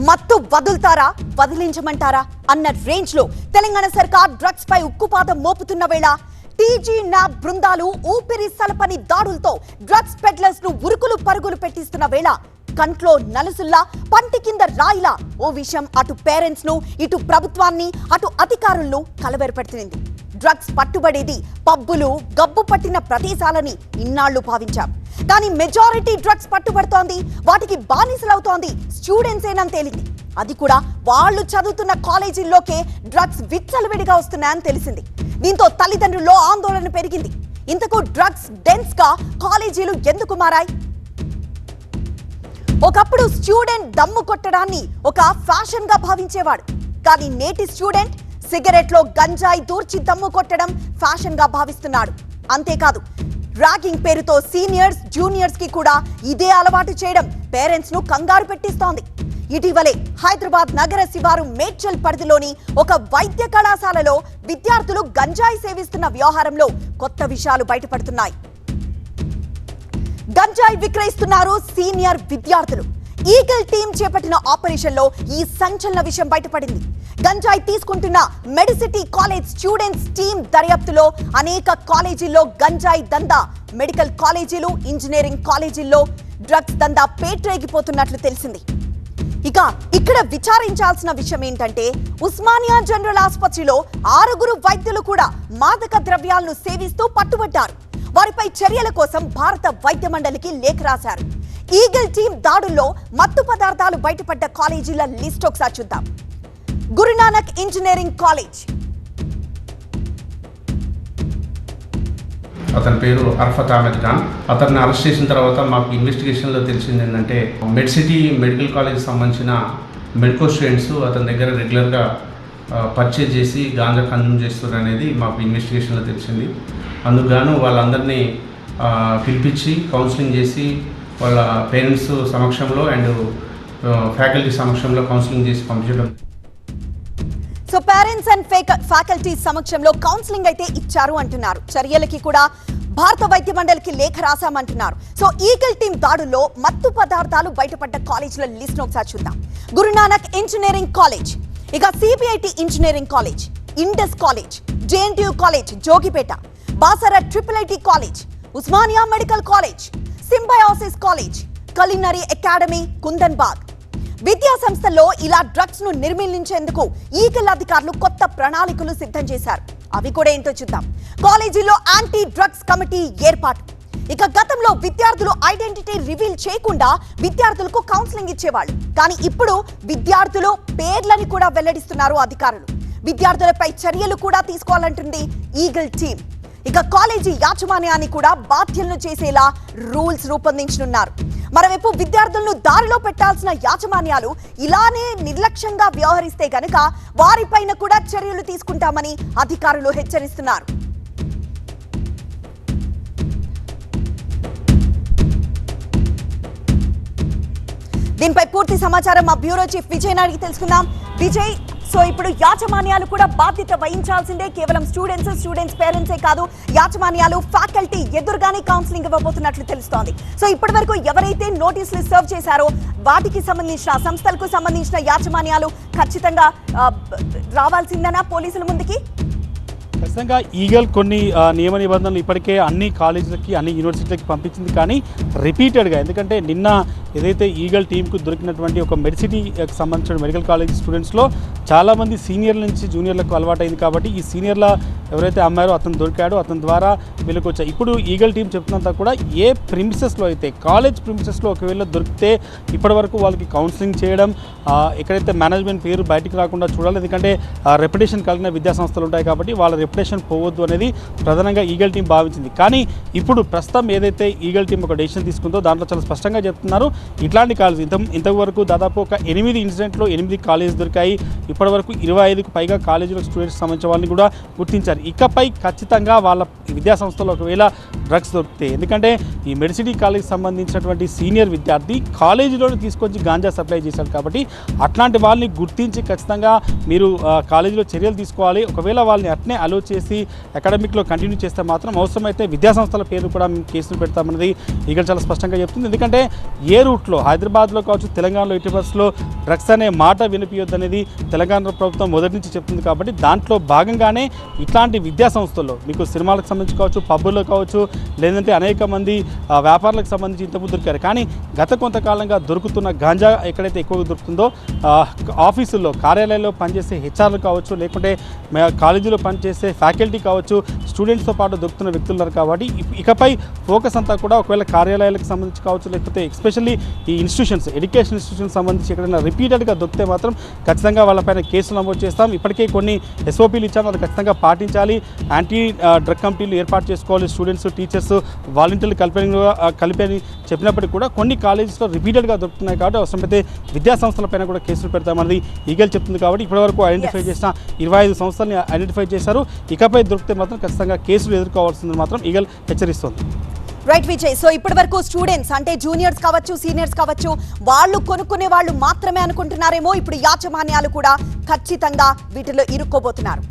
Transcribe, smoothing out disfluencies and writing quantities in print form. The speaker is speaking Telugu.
మత్తు వదులుతారా వదిలించమంటారా అన్న రేంజ్ లో తెలంగాణ సర్కార్ డ్రగ్స్ పై ఉక్కుపాదం మోపుతున్న వేళ టీజీ న్యాబ్ బృందాలు ఊపిరి సలపని దాడులతో డ్రగ్స్ పెడ్లర్స్ ను ఉరుకులు పరుగులు పెట్టిస్తున్న వేళ కంట్లో నలుసుల్లా పంటి కింద రాయిలా ఓ విషయం అటు పేరెంట్స్ ను ఇటు ప్రభుత్వాన్ని అటు అధికారులను కలవరపెడుతుంది. డ్రగ్స్ పట్టుబడేది పబ్బులు గబ్బు పట్టిన ప్రదేశాలని ఇన్నాళ్లు భావించాం. కానీ మెజారిటీ డ్రగ్స్ పట్టుబడుతోంది, వాటికి బానిసలవుతోంది స్టూడెంట్స్ ఏనని తేలింది. అది కూడా వాళ్ళు చదువుతున్న కాలేజీల్లోకే డ్రగ్స్ విచ్చలవిడిగా వస్తున్నాయని తెలిసింది. దీంతో తల్లిదండ్రుల్లో ఆందోళన పెరిగింది. ఇంతకు డ్రగ్స్ డెన్స్ గా కాలేజీలు ఎందుకు మారాయి? ఒకప్పుడు స్టూడెంట్ దమ్ము కొట్టడాన్ని ఒక ఫ్యాషన్ గా భావించేవాడు. కానీ నేటి స్టూడెంట్ సిగరెట్ లో గంజాయి దూర్చి దమ్ము కొట్టడం ఫ్యాషన్ గా భావిస్తున్నాడు. అంతేకాదు, ర్యాగింగ్ పేరుతో సీనియర్స్ జూనియర్స్ కి కూడా ఇదే అలవాటు చేయడం పేరెంట్స్ ను కంగారు పెట్టిస్తోంది. ఇటీవలే హైదరాబాద్ నగర శివారు మేడ్చల్ పరిధిలోని ఒక వైద్య కళాశాలలో విద్యార్థులు గంజాయి సేవిస్తున్న వ్యవహారంలో కొత్త విషయాలు బయటపడుతున్నాయి. గంజాయి విక్రయిస్తున్నారు సీనియర్ విద్యార్థులు. ఈగల్ టీం చేపట్టిన ఆపరేషన్ లో ఈ సంచలన విషయం బయటపడింది. గంజాయి తీసుకుంటున్న మెడిసిటీ కాలేజ్ స్టూడెంట్స్ టీం దర్యాప్తులో అనేక కాలేజీల్లో గంజాయి దందా, మెడికల్ కాలేజీలు ఇంజనీరింగ్ కాలేజీల్లో డ్రగ్స్ దందా పేట్రేగిపోతున్నట్లు తెలిసింది. ఇక్కడ విచారించాల్సిన విషయం ఏంటంటే, ఉస్మానియా జనరల్ ఆసుపత్రిలో 6 వైద్యులు కూడా మాదక ద్రవ్యాలను సేవిస్తూ పట్టుబడ్డారు. వారిపై చర్యల కోసం భారత వైద్య మండలికి లేఖ రాశారు. ఈగల్ టీం దాడుల్లో మత్తు పదార్థాలు బయటపడ్డ కాలేజీల లిస్ట్ ఒకసారి చూద్దాం. గురునానక్ ఇంజనీరింగ్ కాలేజ్, అతని పేరు అర్ఫత్ అహ్మద్ ఖాన్. అతన్ని అరెస్ట్ చేసిన తర్వాత మాకు ఇన్వెస్టిగేషన్లో తెలిసింది ఏంటంటే, మెడ్సిటీ మెడికల్ కాలేజ్కి సంబంధించిన మెడికల్ స్టూడెంట్స్ అతని దగ్గర రెగ్యులర్గా పర్చేజ్ చేసి గాంజా కన్జ్యూమ్ చేస్తున్నారు అనేది మాకు ఇన్వెస్టిగేషన్లో తెలిసింది. అందుకు గాను వాళ్ళందరినీ పిలిపించి కౌన్సిలింగ్ చేసి వాళ్ళ పేరెంట్స్ సమక్షంలో అండ్ ఫ్యాకల్టీ సమక్షంలో కౌన్సిలింగ్ చేసి పంపించడం. సో పేరెంట్స్ అండ్ ఫ్యాకల్టీ సమక్షంలో కౌన్సిలింగ్ అయితే ఇచ్చారు అంటున్నారు. చర్యలకి కూడా భారత వైద్య మండలికి లేఖ రాశామంటున్నారు. సో ఈగల్ టీం దాడుల్లో మత్తు పదార్థాలు బయటపడ్డ కాలేజీల లిస్ట్ ఒకసారి చూద్దాం. గురునానక్ ఇంజనీరింగ్ కాలేజ్, ఇక CBIT engineering college, Indus college, JNTU college Jogipet, Basara triple college, Osmania medical college, Symbiosis college, culinary academy kundan బాగ్. విద్యా సంస్థల్లో ఇలా డ్రగ్స్ ను నిర్మూలించేందుకు ఈగల్ అధికారులు కొత్త ప్రణాళికలు సిద్ధం చేశారు. అవి కూడా ఏంటో చూద్దాం. కాలేజీలో యాంటీ డ్రగ్స్ కమిటీ ఏర్పాటు. ఇక గతంలో విద్యార్థులు ఐడెంటిటీ రివీల్ చేయకుండా విద్యార్థులకు కౌన్సిలింగ్ ఇచ్చేవాళ్ళు. కానీ ఇప్పుడు విద్యార్థులు పేర్లని కూడా వెల్లడిస్తున్నారు అధికారులు. విద్యార్థులపై చర్యలు కూడా తీసుకోవాలంటుంది ఈగల్ టీం. ఇక కాలేజీ యాజమాన్యాన్ని కూడా బాధ్యులను చేసేలా రూల్స్ రూపొందించనున్నారు. మరోవైపు విద్యార్థులను దారిలో పెట్టాల్సిన యాజమాన్యాలు ఇలానే నిర్లక్ష్యంగా వ్యవహరిస్తే గనక వారిపైన కూడా చర్యలు తీసుకుంటామని అధికారులు హెచ్చరిస్తున్నారు. దీనిపై పూర్తి సమాచారం మా బ్యూరో చీఫ్ విజయ్ నాయుడికి తెలుసుకుందాం. విజయ్, సో ఇప్పుడు యాజమాన్యాలు కూడా బాధ్యత వహించాల్సిందే. కేవలం స్టూడెంట్స్ పేరెంట్సే కాదు, యాజమాన్యాలు ఫ్యాకల్టీ ఎదురుగానే కౌన్సిలింగ్ ఇవ్వబోతున్నట్లు తెలుస్తోంది. సో ఇప్పటి వరకు ఎవరైతే నోటీసులు సర్వ్ చేశారో వాటికి సంబంధించిన సంస్థలకు సంబంధించిన యాజమాన్యాలు ఖచ్చితంగా రావాల్సిందేనా పోలీసుల ముందుకి? ఖచ్చితంగా ఈగల్ కొన్ని నియమ నిబంధనలు ఇప్పటికే అన్ని కాలేజీలకి అన్ని యూనివర్సిటీలకి పంపించింది. కానీ రిపీటెడ్గా, ఎందుకంటే నిన్న ఏదైతే ఈగల్ టీంకు దొరికినటువంటి ఒక మెడిసిటీకి సంబంధించిన మెడికల్ కాలేజ్ స్టూడెంట్స్లో చాలామంది సీనియర్ల నుంచి జూనియర్లకు అలవాటైంది. కాబట్టి ఈ సీనియర్ల ఎవరైతే అమ్మారో అతను దొరికాడు, అతని ద్వారా వీళ్ళకి వచ్చాయి. ఇప్పుడు ఈగల్ టీం చెప్తున్నంత కూడా ఏ ప్రిమిసెస్లో అయితే కాలేజ్ ప్రిమిసెస్లో ఒకవేళ దొరికితే ఇప్పటి వరకు వాళ్ళకి కౌన్సిలింగ్ చేయడం, ఎక్కడైతే మేనేజ్మెంట్ పేరు బయటికి రాకుండా చూడాలి. ఎందుకంటే రెప్యుటేషన్ కలిగిన విద్యా సంస్థలు ఉంటాయి కాబట్టి వాళ్ళ రెప్యుటేషన్ పోవద్దు అనేది ప్రధానంగా ఈగల్ టీం భావించింది. కానీ ఇప్పుడు ప్రస్తుతం ఏదైతే ఈగల్ టీం ఒక డెసిషన్ తీసుకుందో దాంట్లో చాలా స్పష్టంగా చెప్తున్నారు, ఇట్లాంటి కాలేజ్ ఇంతవరకు దాదాపు ఒక 8 ఇన్సిడెంట్లో 8 కాలేజ్ దొరికాయి. ఇప్పటి వరకు 25కు పైగా కాలేజీలో స్టూడెంట్స్ సంబంధించిన వాళ్ళని కూడా గుర్తించారు. ఇకపై ఖచ్చితంగా వాళ్ళ విద్యా సంస్థలో ఒకవేళ డ్రగ్స్ దొరుకుతాయి. ఎందుకంటే ఈ మెడిసిటీ కాలేజ్ సంబంధించినటువంటి సీనియర్ విద్యార్థి కాలేజీలోనే తీసుకొచ్చి గాంజా సప్లై చేశాడు కాబట్టి అట్లాంటి వాళ్ళని గుర్తించి ఖచ్చితంగా మీరు కాలేజీలో చర్యలు తీసుకోవాలి. ఒకవేళ వాళ్ళని అట్నే అలో చేసి అకాడమిక్లో కంటిన్యూ చేస్తే మాత్రం అవసరమైతే విద్యాసంస్థల పేరు కూడా మేము కేసులు పెడతామన్నది ఈగల్ చాలా స్పష్టంగా చెప్తుంది. ఎందుకంటే ఏ రూట్లో హైదరాబాద్లో కావచ్చు, తెలంగాణలో ఎట్టి పరిస్థితుల్లో డ్రగ్స్ అనే మాట వినిపించొద్దు అనేది తెలంగాణ ప్రభుత్వం మొదటి నుంచి చెప్తుంది. కాబట్టి దాంట్లో భాగంగానే ఇట్లాంటి విద్యా సంస్థల్లో మీకు సినిమాలకు సంబంధించి కావచ్చు, పబ్బుల్లో కావచ్చు, లేదంటే అనేక మంది వ్యాపారాలకు సంబంధించి ఇంతకుముందు దొరికారు. కానీ గత కొంతకాలంగా దొరుకుతున్న గాంజా ఎక్కడైతే ఎక్కువగా దొరుకుతుందో ఆఫీసుల్లో, కార్యాలయాల్లో పనిచేసే హెచ్ఆర్లు కావచ్చు, లేకుంటే కాలేజీలో పనిచేసే ఫ్యాకల్టీ కావచ్చు, స్టూడెంట్స్తో పాటు దొరుకుతున్న వ్యక్తులు ఉన్నారు. కాబట్టి ఇకపై ఫోకస్ అంతా కూడా ఒకవేళ కార్యాలయాలకు సంబంధించి కావచ్చు, లేకపోతే ఎస్పెషల్లీ ఈ ఇన్స్టిట్యూషన్స్, ఎడ్యుకేషన్ ఇన్స్టిట్యూషన్స్ సంబంధించి ఎక్కడైనా రిపీటెడ్గా దొరికితే మాత్రం ఖచ్చితంగా వాళ్ళపైన కేసులు నమోదు చేస్తాం. ఇప్పటికే కొన్ని ఎస్ఓపీలు ఇచ్చాము, అది ఖచ్చితంగా పాటించాలి. యాంటీ డ్రగ్ కమిటీలు ఏర్పాటు చేసుకోవాలి. స్టూడెంట్స్, టీచర్స్, వాలంటీర్లు కలిపని చెప్పినప్పటికీ కూడా కొన్ని కాలేజెస్లో రిపీటెడ్గా దొరుకుతున్నాయి. కాబట్టి అవసరమైతే విద్యా సంస్థలపైన కూడా కేసులు పెడతామన్నది ఈగల్ చెప్తుంది. కాబట్టి ఇప్పటివరకు ఐడెంటిఫై చేసిన 25 సంస్థల్ని ఐడెంటిఫై చేశారు. ఇకపై దొరికితే మాత్రం ఖచ్చితంగా కేసులు ఎదుర్కోవాల్సింది మాత్రం ఈగల్ హెచ్చరిస్తోంది. రైట్ విజయ్, సో ఇప్పటి వరకు స్టూడెంట్స్ అంటే జూనియర్స్ కావచ్చు, సీనియర్స్ కావచ్చు, వాళ్ళు కొనుక్కునే వాళ్ళు మాత్రమే అనుకుంటున్నారేమో, ఇప్పుడు యాజమాన్యాలు కూడా ఖచ్చితంగా వీటిలో ఇరుక్కోబోతున్నారు.